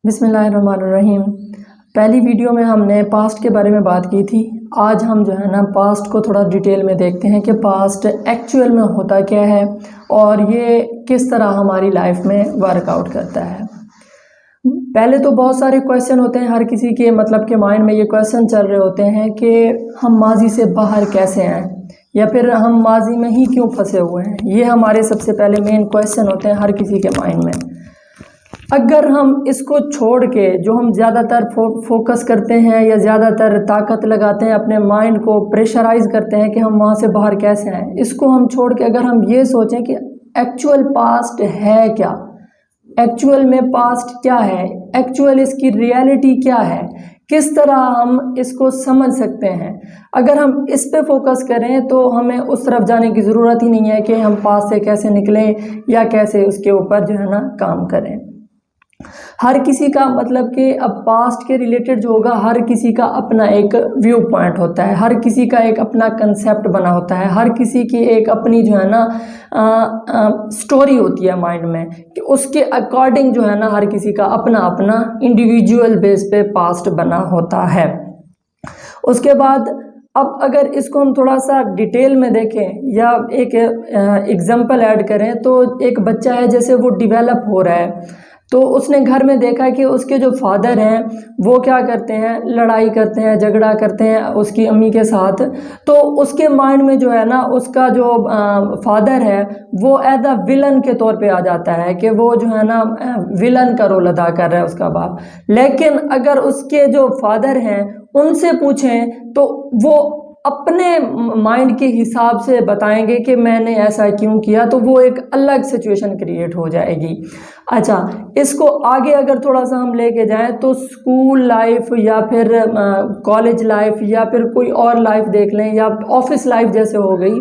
बिस्मिल्लाहिर्रहमानिर्रहीम। पहली वीडियो में हमने पास्ट के बारे में बात की थी। आज हम जो है ना पास्ट को थोड़ा डिटेल में देखते हैं कि पास्ट एक्चुअल में होता क्या है और ये किस तरह हमारी लाइफ में वर्कआउट करता है। पहले तो बहुत सारे क्वेश्चन होते हैं हर किसी के मतलब के माइंड में ये क्वेश्चन चल रहे होते हैं कि हम माजी से बाहर कैसे आए या फिर हम माजी में ही क्यों फंसे हुए हैं। ये हमारे सबसे पहले मेन क्वेश्चन होते हैं हर किसी के माइंड में। अगर हम इसको छोड़ के जो हम ज़्यादातर फोकस करते हैं या ज़्यादातर ताकत लगाते हैं अपने माइंड को प्रेशराइज करते हैं कि हम वहाँ से बाहर कैसे आएँ, इसको हम छोड़ के अगर हम ये सोचें कि एक्चुअल पास्ट है क्या, एक्चुअल में पास्ट क्या है, एक्चुअल इसकी रियलिटी क्या है, किस तरह हम इसको समझ सकते हैं। अगर हम इस पे फोकस करें तो हमें उस तरफ जाने की ज़रूरत ही नहीं है कि हम पास्ट से कैसे निकलें या कैसे उसके ऊपर जो है ना काम करें। हर किसी का मतलब कि अब पास्ट के रिलेटेड जो होगा हर किसी का अपना एक व्यू पॉइंट होता है, हर किसी का एक अपना कंसेप्ट बना होता है, हर किसी की एक अपनी जो है ना स्टोरी होती है माइंड में कि उसके अकॉर्डिंग जो है ना हर किसी का अपना अपना इंडिविजुअल बेस पे पास्ट बना होता है। उसके बाद अब अगर इसको हम थोड़ा सा डिटेल में देखें या एक एग्जांपल ऐड करें तो एक बच्चा है जैसे वो डेवलप हो रहा है तो उसने घर में देखा कि उसके जो फादर हैं वो क्या करते हैं, लड़ाई करते हैं, झगड़ा करते हैं उसकी अम्मी के साथ। तो उसके माइंड में जो है ना उसका जो फादर है वो एज अ विलन के तौर पे आ जाता है कि वो जो है ना विलन का रोल अदा कर रहा है उसका बाप। लेकिन अगर उसके जो फादर हैं उनसे पूछें तो वो अपने माइंड के हिसाब से बताएंगे कि मैंने ऐसा क्यों किया, तो वो एक अलग सिचुएशन क्रिएट हो जाएगी। अच्छा, इसको आगे अगर थोड़ा सा हम लेके जाएं तो स्कूल लाइफ या फिर कॉलेज लाइफ या फिर कोई और लाइफ देख लें या ऑफिस लाइफ जैसे हो गई,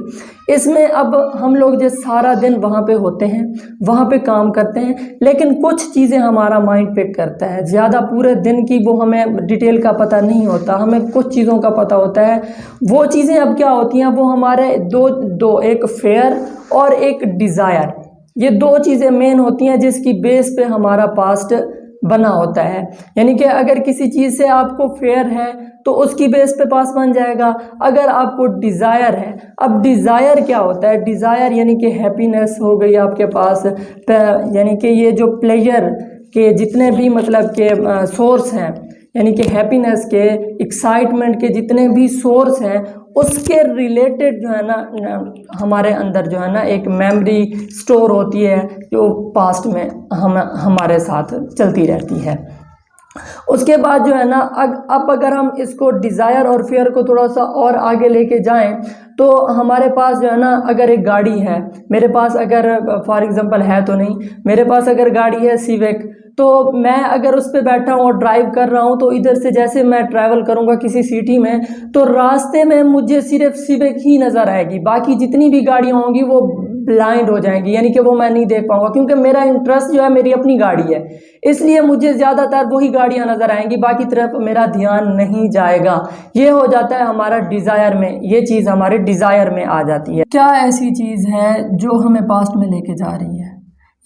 इसमें अब हम लोग जो सारा दिन वहाँ पे होते हैं, वहाँ पे काम करते हैं, लेकिन कुछ चीज़ें हमारा माइंड पिक करता है। ज़्यादा पूरे दिन की वो हमें डिटेल का पता नहीं होता, हमें कुछ चीज़ों का पता होता है। वो चीज़ें अब क्या होती हैं, वो हमारे दो एक फेयर और एक डिज़ायर, ये दो चीज़ें मेन होती हैं जिसकी बेस पे हमारा पास्ट बना होता है। यानी कि अगर किसी चीज़ से आपको फेयर है तो उसकी बेस पे पास्ट बन जाएगा। अगर आपको डिज़ायर है, अब डिज़ायर क्या होता है, डिज़ायर यानी कि हैप्पीनेस हो गई आपके पास, यानी कि ये जो प्लेजर के जितने भी मतलब के सोर्स हैं, यानी कि हैप्पीनेस के, एक्साइटमेंट के जितने भी सोर्स हैं, उसके रिलेटेड जो है ना हमारे अंदर जो है ना एक मेमोरी स्टोर होती है जो पास्ट में हमारे साथ चलती रहती है। उसके बाद जो है ना अब अगर हम इसको डिज़ायर और फियर को थोड़ा सा और आगे लेके जाएं तो हमारे पास जो है ना अगर एक गाड़ी है, मेरे पास अगर फॉर एग्जांपल है तो नहीं, मेरे पास अगर गाड़ी है सिविक, तो मैं अगर उस पर बैठा हूँ और ड्राइव कर रहा हूँ तो इधर से जैसे मैं ट्रैवल करूँगा किसी सिटी में तो रास्ते में मुझे सिर्फ सिविक ही नज़र आएगी, बाकी जितनी भी गाड़ियाँ होंगी वो ब्लाइंड हो जाएंगी, यानी कि वो मैं नहीं देख पाऊंगा क्योंकि मेरा इंटरेस्ट जो है मेरी अपनी गाड़ी है, इसलिए मुझे ज़्यादातर वही गाड़ियाँ नज़र आएंगी, बाकी तरफ मेरा ध्यान नहीं जाएगा। ये हो जाता है हमारा डिज़ायर में, ये चीज़ हमारे डिज़ायर में आ जाती है। क्या ऐसी चीज़ है जो हमें पास्ट में लेके जा रही है,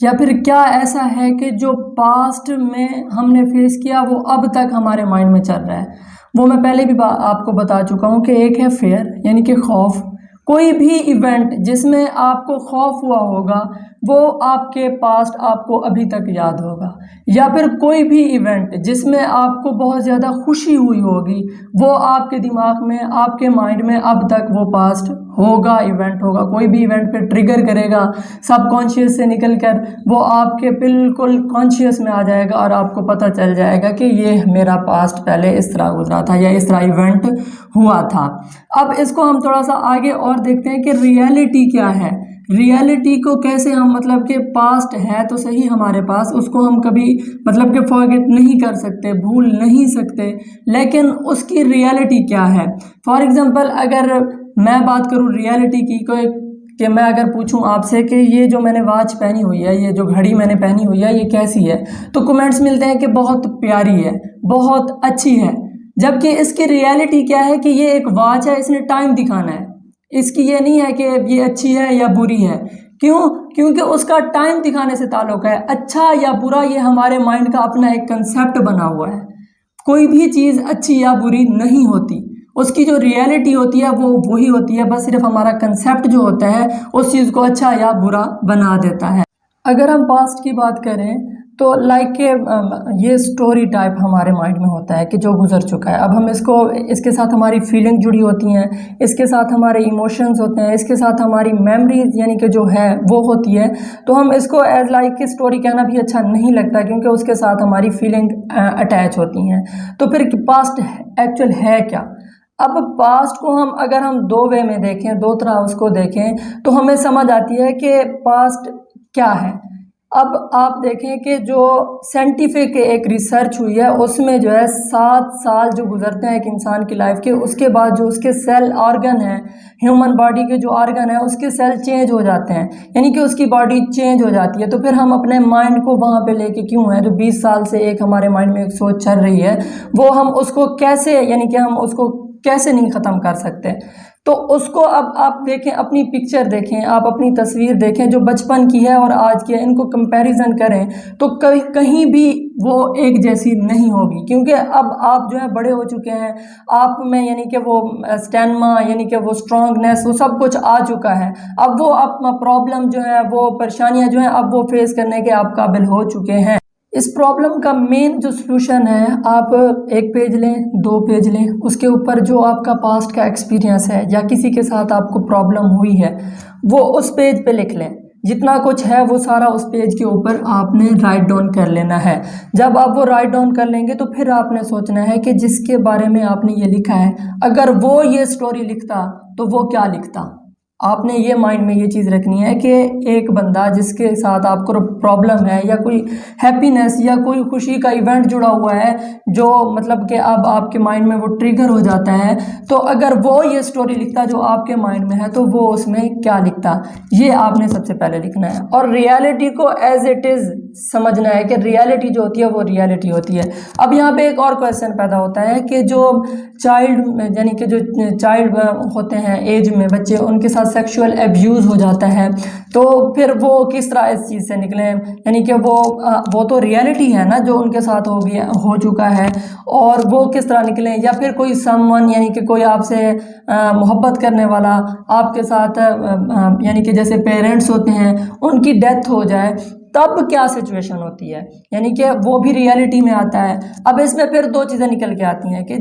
या फिर क्या ऐसा है कि जो पास्ट में हमने फेस किया वो अब तक हमारे माइंड में चल रहा है। वो मैं पहले भी आपको बता चुका हूँ कि एक है फेयर यानी कि खौफ। कोई भी इवेंट जिसमें आपको खौफ हुआ होगा वो आपके पास्ट आपको अभी तक याद होगा, या फिर कोई भी इवेंट जिसमें आपको बहुत ज़्यादा खुशी हुई होगी वो आपके दिमाग में, आपके माइंड में अब तक वो पास्ट होगा, इवेंट होगा। कोई भी इवेंट पे ट्रिगर करेगा सबकॉन्शियस से निकल कर वो आपके बिल्कुल कॉन्शियस में आ जाएगा और आपको पता चल जाएगा कि ये मेरा पास्ट पहले इस तरह गुजरा था या इस तरह इवेंट हुआ था। अब इसको हम थोड़ा सा आगे और देखते हैं कि रियलिटी क्या है। रियलिटी को कैसे हम मतलब कि पास्ट है तो सही हमारे पास, उसको हम कभी मतलब कि फॉरगेट नहीं कर सकते, भूल नहीं सकते, लेकिन उसकी रियलिटी क्या है। फॉर एग्जांपल अगर मैं बात करूँ रियलिटी की कि मैं अगर पूछूं आपसे कि ये जो मैंने वॉच पहनी हुई है, ये जो घड़ी मैंने पहनी हुई है, ये कैसी है, तो कमेंट्स मिलते हैं कि बहुत प्यारी है, बहुत अच्छी है। जबकि इसकी रियलिटी क्या है कि ये एक वॉच है, इसने टाइम दिखाना है, इसकी ये नहीं है कि ये अच्छी है या बुरी है। क्यों? क्योंकि उसका टाइम दिखाने से ताल्लुक़ है। अच्छा या बुरा ये हमारे माइंड का अपना एक कंसेप्ट बना हुआ है। कोई भी चीज़ अच्छी या बुरी नहीं होती, उसकी जो रियलिटी होती है वो वही होती है, बस सिर्फ हमारा कंसेप्ट जो होता है उस चीज़ को अच्छा या बुरा बना देता है। अगर हम पास्ट की बात करें तो लाइक ये स्टोरी टाइप हमारे माइंड में होता है कि जो गुजर चुका है, अब हम इसके साथ हमारी फीलिंग जुड़ी होती हैं, इसके साथ हमारे इमोशंस होते हैं, इसके साथ हमारी मेमोरीज यानी कि जो है वो होती है। तो हम इसको एज लाइक की स्टोरी कहना भी अच्छा नहीं लगता, क्योंकि उसके साथ हमारी फीलिंग अटैच होती हैं। तो फिर पास्ट एक्चुअल है क्या? अब पास्ट को अगर हम दो वे में देखें, दो तरह उसको देखें, तो हमें समझ आती है कि पास्ट क्या है। अब आप देखें कि जो साइंटिफिक एक रिसर्च हुई है उसमें जो है 7 साल जो गुजरते हैं एक इंसान की लाइफ के, उसके बाद जो उसके सेल ऑर्गन है, ह्यूमन बॉडी के जो ऑर्गन है उसके सेल चेंज हो जाते हैं, यानी कि उसकी बॉडी चेंज हो जाती है। तो फिर हम अपने माइंड को वहाँ पे लेके क्यों हैं, जो 20 साल से एक हमारे माइंड में एक सोच चल रही है, वो हम उसको कैसे, यानी कि हम उसको कैसे नहीं ख़त्म कर सकते। तो उसको अब आप देखें, अपनी पिक्चर देखें, आप अपनी तस्वीर देखें जो बचपन की है और आज की है, इनको कंपैरिजन करें तो कहीं भी वो एक जैसी नहीं होगी, क्योंकि अब आप जो है बड़े हो चुके हैं, आप में यानी कि वो स्टैमिना यानी कि वो स्ट्रांगनेस वो सब कुछ आ चुका है। अब वो अपना प्रॉब्लम जो है, वो परेशानियां जो हैं अब वो फेस करने के आप काबिल हो चुके हैं। इस प्रॉब्लम का मेन जो सलूशन है, आप एक पेज लें, 2 पेज लें, उसके ऊपर जो आपका पास्ट का एक्सपीरियंस है या किसी के साथ आपको प्रॉब्लम हुई है वो उस पेज पे लिख लें। जितना कुछ है वो सारा उस पेज के ऊपर आपने राइट डाउन कर लेना है। जब आप वो राइट डाउन कर लेंगे तो फिर आपने सोचना है कि जिसके बारे में आपने ये लिखा है, अगर वो ये स्टोरी लिखता तो वो क्या लिखता। आपने ये माइंड में ये चीज़ रखनी है कि एक बंदा जिसके साथ आपको प्रॉब्लम है या कोई हैप्पीनेस या कोई खुशी का इवेंट जुड़ा हुआ है, जो मतलब कि अब आपके माइंड में वो ट्रिगर हो जाता है, तो अगर वो ये स्टोरी लिखता जो आपके माइंड में है तो वो उसमें क्या लिखता, ये आपने सबसे पहले लिखना है। और रियलिटी को एज इट इज़ समझना है कि रियलिटी जो होती है वो रियलिटी होती है। अब यहाँ पे एक और क्वेश्चन पैदा होता है कि जो चाइल्ड यानी कि जो चाइल्ड होते हैं एज में बच्चे, उनके साथ सेक्सुअल एब्यूज़ हो जाता है, तो फिर वो किस तरह इस चीज़ से निकलें, यानी कि वो तो रियलिटी है ना जो उनके साथ हो चुका है, और वो किस तरह निकलें। या फिर कोई समवन यानी कि कोई आपसे मोहब्बत करने वाला आपके साथ यानी कि जैसे पेरेंट्स होते हैं उनकी डेथ हो जाए, तब क्या सिचुएशन होती है, यानी कि वो भी रियलिटी में आता है। अब इसमें फिर 2 चीज़ें निकल के आती हैं कि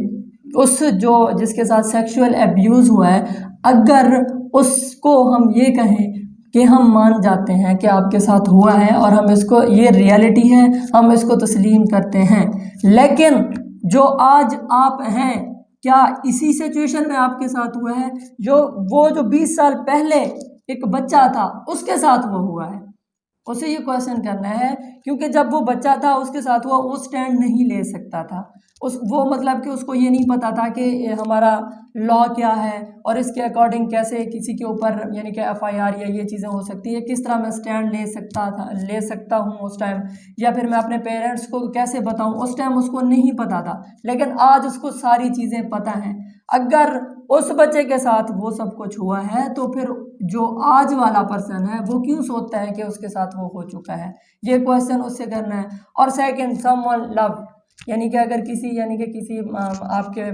जिसके साथ सेक्सुअल एब्यूज़ हुआ है, अगर उसको हम ये कहें कि हम मान जाते हैं कि आपके साथ हुआ है और हम इसको, ये रियलिटी है, हम इसको तस्लीम करते हैं, लेकिन जो आज आप हैं क्या इसी सिचुएशन में आपके साथ हुआ है? वो जो 20 साल पहले एक बच्चा था उसके साथ वो हुआ है, उसे ये क्वेश्चन करना है, क्योंकि जब वो बच्चा था उसके साथ वो स्टैंड नहीं ले सकता था। वो मतलब कि उसको ये नहीं पता था कि हमारा लॉ क्या है और इसके अकॉर्डिंग कैसे किसी के ऊपर यानी कि FIR या ये चीज़ें हो सकती है, किस तरह मैं स्टैंड ले सकता हूँ उस टाइम, या फिर मैं अपने पेरेंट्स को कैसे बताऊँ, उस टाइम उसको नहीं पता था, लेकिन आज उसको सारी चीज़ें पता हैं। अगर उस बच्चे के साथ वो सब कुछ हुआ है तो फिर जो आज वाला पर्सन है वो क्यों सोचता है कि उसके साथ वो हो चुका है, ये क्वेश्चन उससे करना है। और सेकंड, समवन लव, यानी कि अगर किसी आपके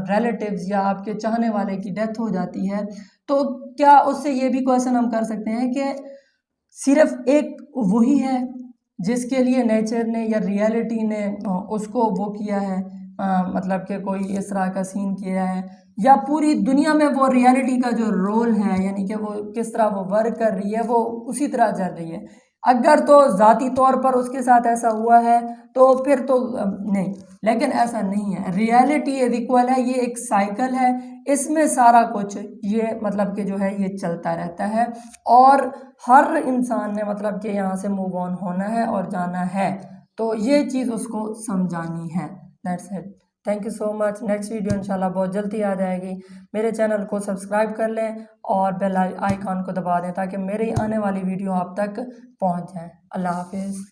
रिलेटिव्स या आपके चाहने वाले की डेथ हो जाती है, तो क्या उससे ये भी क्वेश्चन हम कर सकते हैं कि सिर्फ एक वही है जिसके लिए नेचर ने या रियलिटी ने उसको वो किया है, मतलब कि कोई इस तरह का सीन किया है, या पूरी दुनिया में वो रियलिटी का जो रोल है यानी कि वो किस तरह वो वर्क कर रही है वो उसी तरह चल रही है। अगर तो ज़ाती तौर पर उसके साथ ऐसा हुआ है तो फिर तो नहीं, लेकिन ऐसा नहीं है। रियलिटी इक्वल है, ये एक साइकिल है, इसमें सारा कुछ ये मतलब कि जो है ये चलता रहता है, और हर इंसान ने मतलब कि यहाँ से मूव ऑन होना है और जाना है, तो ये चीज़ उसको समझानी है। That's it, thank you so much. Next video इंशाल्लाह बहुत जल्दी आ जाएगी। मेरे चैनल को सब्सक्राइब कर लें और बेल आइकॉन को दबा दें ताकि मेरी आने वाली वीडियो आप तक पहुंच जाए। अल्लाह हाफिज़।